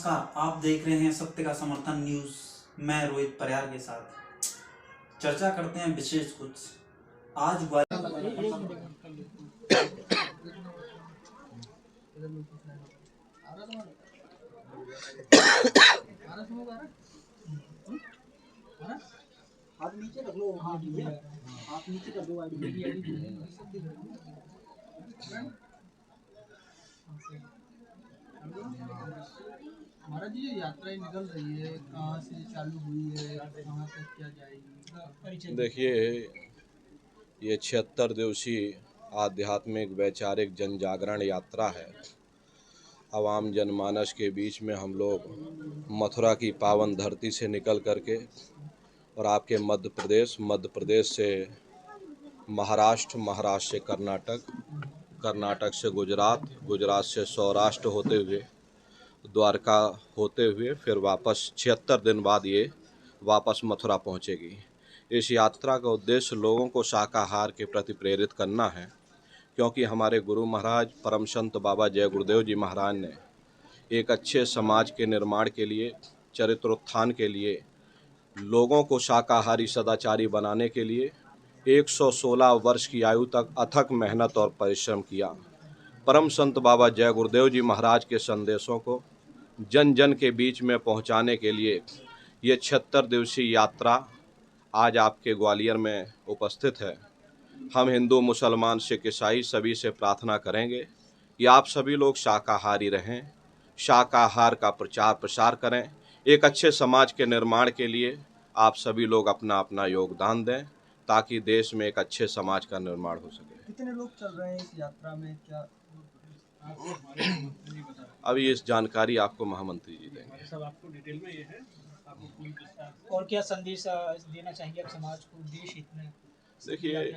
नमस्कार, आप देख रहे हैं सत्य का समर्थन न्यूज। मैं रोहित परियार के साथ चर्चा करते हैं विशेष कुछ। आज हाथ नीचे रख लो, हाथ नीचे कर दो। हमारा जी ये यात्रा निकल रही है, कहाँ से चालू हुई है, कहाँ तक क्या जाएगी? देखिए, ये 76 दिवसीय आध्यात्मिक वैचारिक जन जागरण यात्रा है। आवाम जनमानस के बीच में हम लोग मथुरा की पावन धरती से निकल करके और आपके मध्य प्रदेश से महाराष्ट्र, महाराष्ट्र से कर्नाटक, कर्नाटक से गुजरात, गुजरात से सौराष्ट्र होते हुए द्वारका होते हुए फिर वापस 76 दिन बाद ये वापस मथुरा पहुंचेगी। इस यात्रा का उद्देश्य लोगों को शाकाहार के प्रति प्रेरित करना है, क्योंकि हमारे गुरु महाराज परम संत बाबा जय गुरुदेव जी महाराज ने एक अच्छे समाज के निर्माण के लिए, चरित्रोत्थान के लिए, लोगों को शाकाहारी सदाचारी बनाने के लिए 116 वर्ष की आयु तक अथक मेहनत और परिश्रम किया। परम संत बाबा जय गुरुदेव जी महाराज के संदेशों को जन जन के बीच में पहुंचाने के लिए ये 76 दिवसीय यात्रा आज आपके ग्वालियर में उपस्थित है। हम हिंदू, मुसलमान, सिख, ईसाई सभी से प्रार्थना करेंगे कि आप सभी लोग शाकाहारी रहें, शाकाहार का प्रचार प्रसार करें। एक अच्छे समाज के निर्माण के लिए आप सभी लोग अपना अपना योगदान दें, ताकि देश में एक अच्छे समाज का निर्माण हो सके। कितने लोग चल रहे हैं इस यात्रा में, क्या अभी इस जानकारी आपको महामंत्री जी देंगे। सब आपको डिटेल में ये है, आपको पूरी विस्तार। और क्या संदेश देना चाहेंगे आप समाज को देश हित में? देखिए,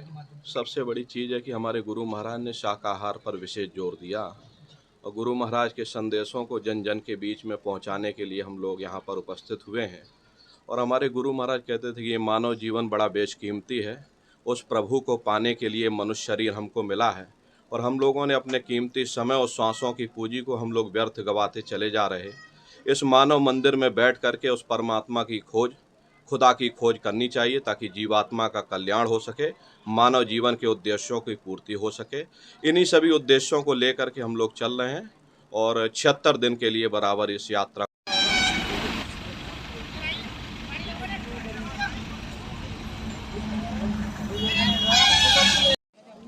सबसे बड़ी चीज़ है कि हमारे गुरु महाराज ने शाकाहार पर विशेष जोर दिया, और गुरु महाराज के संदेशों को जन जन के बीच में पहुंचाने के लिए हम लोग यहाँ पर उपस्थित हुए हैं। और हमारे गुरु महाराज कहते थे कि ये मानव जीवन बड़ा बेशकीमती है, उस प्रभु को पाने के लिए मनुष्य शरीर हमको मिला है, और हम लोगों ने अपने कीमती समय और सांसों की पूंजी को हम लोग व्यर्थ गवाते चले जा रहे। इस मानव मंदिर में बैठ करके उस परमात्मा की खोज, खुदा की खोज करनी चाहिए, ताकि जीवात्मा का कल्याण हो सके, मानव जीवन के उद्देश्यों की पूर्ति हो सके। इन्हीं सभी उद्देश्यों को लेकर के हम लोग चल रहे हैं और 76 दिन के लिए बराबर इस यात्रा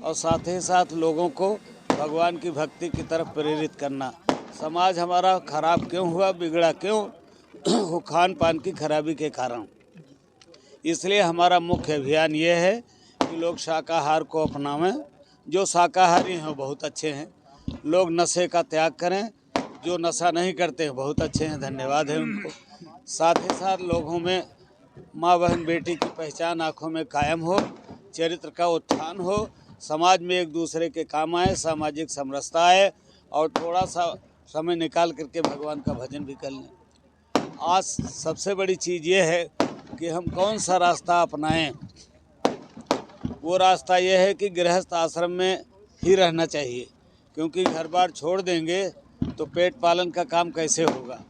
और साथ ही साथ लोगों को भगवान की भक्ति की तरफ प्रेरित करना। समाज हमारा खराब क्यों हुआ, बिगड़ा क्यों? वो खान पान की खराबी के कारण। इसलिए हमारा मुख्य अभियान ये है कि लोग शाकाहार को अपनावें। जो शाकाहारी हैं बहुत अच्छे हैं, लोग नशे का त्याग करें। जो नशा नहीं करते हैं बहुत अच्छे हैं, धन्यवाद है उनको। साथ ही साथ लोगों में माँ बहन बेटी की पहचान आँखों में कायम हो, चरित्र का उत्थान हो, समाज में एक दूसरे के काम आए, सामाजिक समरसता आए, और थोड़ा सा समय निकाल करके भगवान का भजन भी कर लें। आज सबसे बड़ी चीज़ ये है कि हम कौन सा रास्ता अपनाएं। वो रास्ता ये है कि गृहस्थ आश्रम में ही रहना चाहिए, क्योंकि घर बार छोड़ देंगे तो पेट पालन का काम कैसे होगा।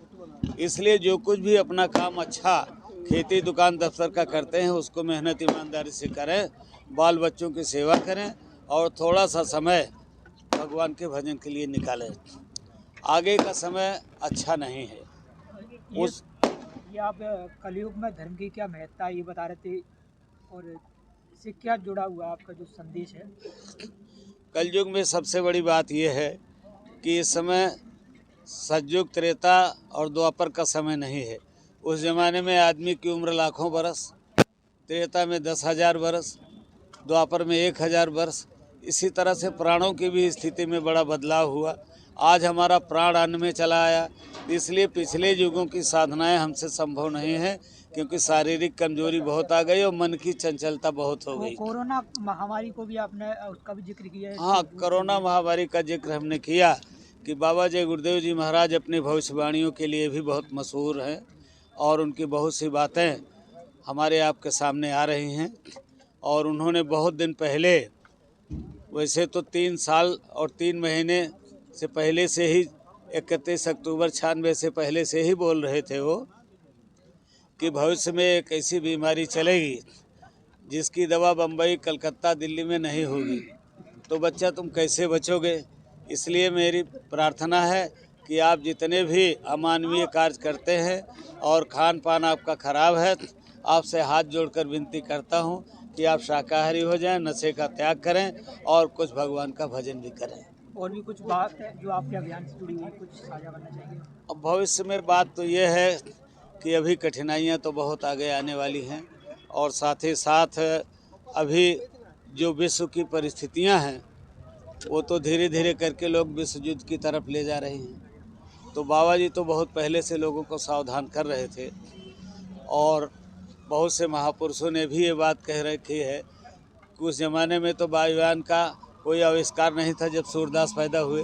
इसलिए जो कुछ भी अपना काम अच्छा खेती दुकान दफ्तर का करते हैं उसको मेहनत ईमानदारी से करें, बाल बच्चों की सेवा करें, और थोड़ा सा समय भगवान के भजन के लिए निकालें। आगे का समय अच्छा नहीं है। ये आप कलयुग में धर्म की क्या महत्ता है ये बता रहे थे, और इससे क्या जुड़ा हुआ आपका जो संदेश है? कलयुग में सबसे बड़ी बात यह है कि इस समय सतयुग, त्रेता और द्वापर का समय नहीं है। उस ज़माने में आदमी की उम्र लाखों बरस, त्रेता में 10,000 बरस, द्वापर में 1,000 वर्ष। इसी तरह से प्राणों की भी स्थिति में बड़ा बदलाव हुआ। आज हमारा प्राण अन्न में चला आया, इसलिए पिछले युगों की साधनाएं हमसे संभव नहीं है, क्योंकि शारीरिक कमजोरी बहुत आ गई और मन की चंचलता बहुत हो गई। कोरोना महामारी को भी आपने उसका भी जिक्र किया है? हाँ, कोरोना महामारी का जिक्र हमने किया कि बाबा जय गुरुदेव जी महाराज अपनी भविष्यवाणियों के लिए भी बहुत मशहूर हैं, और उनकी बहुत सी बातें हमारे आपके सामने आ रही हैं। और उन्होंने बहुत दिन पहले, वैसे तो 3 साल और 3 महीने से पहले से ही 31 अक्टूबर 96 से पहले से ही बोल रहे थे वो कि भविष्य में एक ऐसी बीमारी चलेगी जिसकी दवा बम्बई, कलकत्ता, दिल्ली में नहीं होगी, तो बच्चा तुम कैसे बचोगे। इसलिए मेरी प्रार्थना है कि आप जितने भी अमानवीय कार्य करते हैं और खान पान आपका खराब है, आपसे हाथ जोड़कर विनती करता हूं कि आप शाकाहारी हो जाएं, नशे का त्याग करें और कुछ भगवान का भजन भी करें। और भी कुछ बात है जो आपके अभियान से जुड़ी हुई, कुछ साझा करना चाहिए? अब भविष्य में बात तो ये है कि अभी कठिनाइयां तो बहुत आगे आने वाली हैं और साथ ही साथ अभी जो विश्व की परिस्थितियां हैं वो तो धीरे धीरे करके लोग विश्व युद्ध की तरफ ले जा रहे हैं। तो बाबा जी तो बहुत पहले से लोगों को सावधान कर रहे थे और बहुत से महापुरुषों ने भी ये बात कह रखी है कि उस ज़माने में तो वायुयान का कोई आविष्कार नहीं था। जब सूरदास पैदा हुए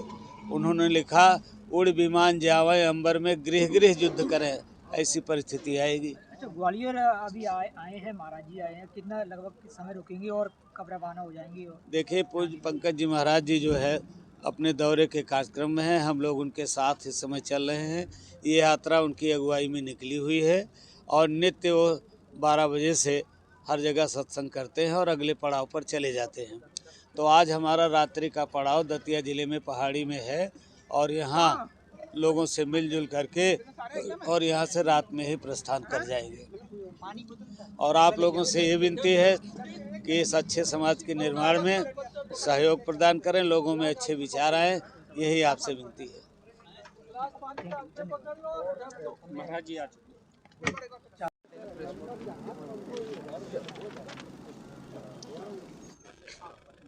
उन्होंने लिखा, उड़ विमान जावे अंबर में, गृह गृह युद्ध करें, ऐसी परिस्थिति आएगी। अच्छा, ग्वालियर अभी आए हैं, महाराज जी आए हैं, कितना लगभग समय रुकेंगे और कब रवाना हो जाएंगे? देखिए, पूज्य पंकज जी महाराज जी जो है अपने दौरे के कार्यक्रम में हैं, हम लोग उनके साथ इस समय चल रहे हैं। ये यात्रा उनकी अगुवाई में निकली हुई है और नित्य वो 12 बजे से हर जगह सत्संग करते हैं और अगले पड़ाव पर चले जाते हैं। तो आज हमारा रात्रि का पड़ाव दतिया ज़िले में पहाड़ी में है और यहाँ लोगों से मिलजुल करके और यहाँ से रात में ही प्रस्थान कर जाएंगे। और आप लोगों से ये विनती है कि इस अच्छे समाज के निर्माण में सहयोग प्रदान करें, लोगों में अच्छे विचार आएँ, यही आपसे विनती है। महाराज जी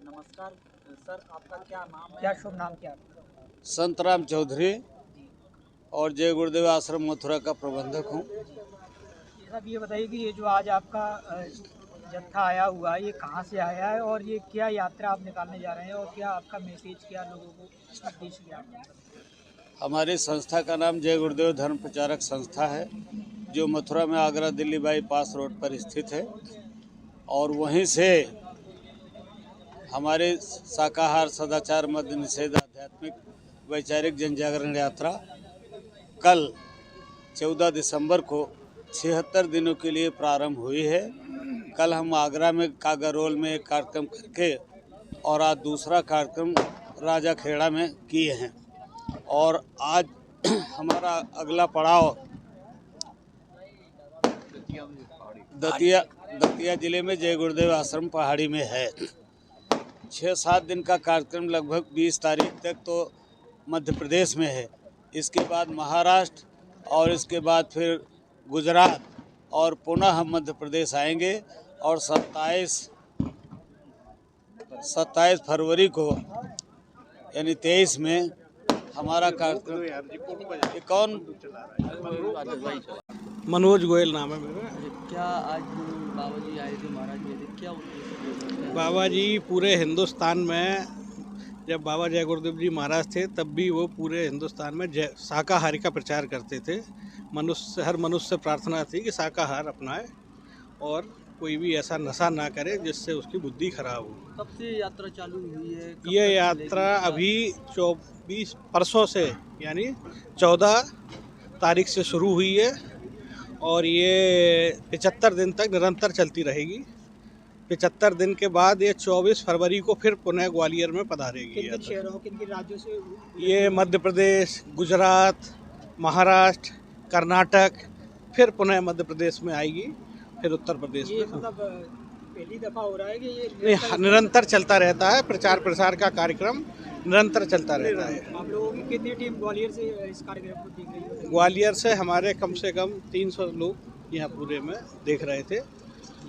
नमस्कार सर, आपका क्या नाम है? क्या शुभ नाम क्या आपका? संतराम चौधरी और जय गुरुदेव आश्रम मथुरा का प्रबंधक हूँ। अब ये बताइए कि ये जो आज आपका जत्था आया हुआ है, ये कहाँ से आया है और ये क्या यात्रा आप निकालने जा रहे हैं और क्या आपका मैसेज, क्या लोगों को संदेश क्या? हमारी संस्था का नाम जय गुरुदेव धर्म प्रचारक संस्था है, जो मथुरा में आगरा दिल्ली बाईपास रोड पर स्थित है और वहीं से हमारे शाकाहार, सदाचार, मद्य निषेध, आध्यात्मिक वैचारिक जन जागरण यात्रा कल 14 दिसंबर को 76 दिनों के लिए प्रारंभ हुई है। कल हम आगरा में कागारोल में एक कार्यक्रम करके और आज दूसरा कार्यक्रम राजा खेड़ा में किए हैं और आज हमारा अगला पड़ाव दतिया जिले में जय गुरुदेव आश्रम पहाड़ी में है। 6-7 दिन का कार्यक्रम लगभग 20 तारीख तक तो मध्य प्रदेश में है, इसके बाद महाराष्ट्र और इसके बाद फिर गुजरात और पुनः हम मध्य प्रदेश आएंगे और 27 फरवरी को यानी 23 में हमारा कार्यक्रम। कौन? मनोज गोयल नाम है मेरा। क्या आज बाबा जी आए थे, महाराज जी आए थे, क्या उद्देश्य? बाबा जी पूरे हिंदुस्तान में, जब बाबा जय गुरुदेव जी महाराज थे तब भी वो पूरे हिंदुस्तान में शाकाहारी का प्रचार करते थे। हर मनुष्य से प्रार्थना थी कि शाकाहार अपनाए और कोई भी ऐसा नशा ना करे जिससे उसकी बुद्धि खराब हो। कब से यात्रा चालू हुई है? ये यात्रा अभी 24 परसों से यानी 14 तारीख से शुरू हुई है और ये 75 दिन तक निरंतर चलती रहेगी। 75 दिन के बाद ये 24 फरवरी को फिर पुनः ग्वालियर में पधारेगी। किन शहरों, किन राज्यों से? ये मध्य प्रदेश, गुजरात, महाराष्ट्र, कर्नाटक, फिर पुनः मध्य प्रदेश में आएगी, फिर उत्तर प्रदेश में। मतलब पहली दफा हो रहा है कि ये निरंतर चलता रहता है? प्रचार प्रसार का कार्यक्रम निरंतर चलता रहता है। आप लोगों की कितनी टीम ग्वालियर से इस कार्यक्रम को देख रही है? ग्वालियर से हमारे कम से कम 300 लोग यहाँ पूरे में देख रहे थे।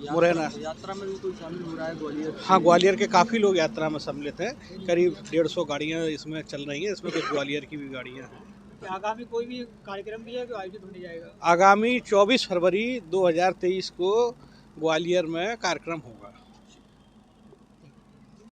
मुरैना यात्रा में भी कोई शामिल हो रहा है ग्वालियर? हाँ, ग्वालियर के काफ़ी लोग यात्रा में सम्मिलित हैं। करीब 150 गाड़ियाँ इसमें चल रही हैं, इसमें कुछ ग्वालियर की भी गाड़ियाँ हैं। आगामी कोई भी कार्यक्रम भी है जो आयोजित होने जाएगा? आगामी 24 फरवरी 2023 को ग्वालियर में कार्यक्रम होगा।